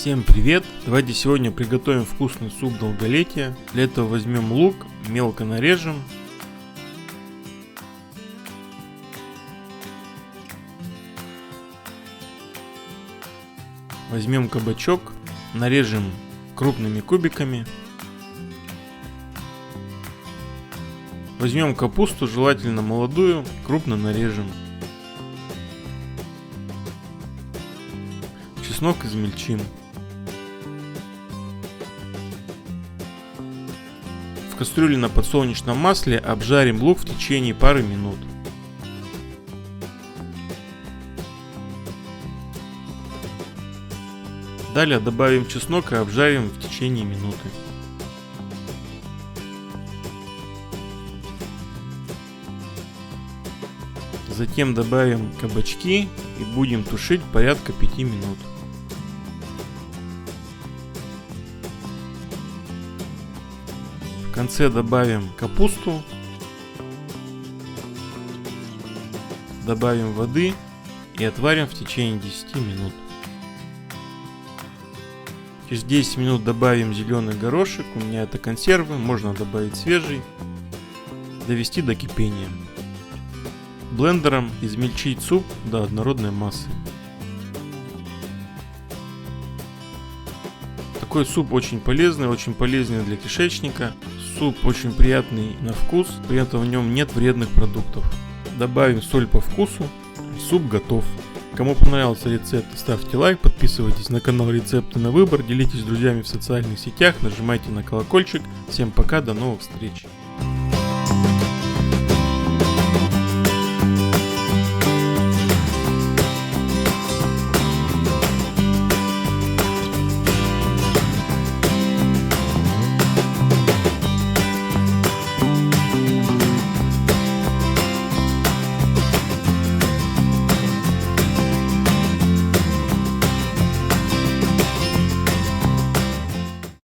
Всем привет! Давайте сегодня приготовим вкусный суп долголетия. Для этого возьмем лук, мелко нарежем. Возьмем кабачок, нарежем крупными кубиками. Возьмем капусту, желательно молодую, крупно нарежем. Чеснок измельчим. В кастрюле на подсолнечном масле обжарим лук в течение пары минут. Далее добавим чеснок и обжарим в течение минуты. Затем добавим кабачки и будем тушить порядка 5 минут. В конце добавим капусту, добавим воды и отварим в течение 10 минут. Через 10 минут добавим зеленый горошек, у меня это консервы, можно добавить свежий, довести до кипения. Блендером измельчить суп до однородной массы. Такой суп очень полезный для кишечника. Суп очень приятный на вкус, при этом в нем нет вредных продуктов. Добавим соль по вкусу, суп готов. Кому понравился рецепт, ставьте лайк, подписывайтесь на канал Рецепты на выбор, делитесь с друзьями в социальных сетях, нажимайте на колокольчик. Всем пока, до новых встреч!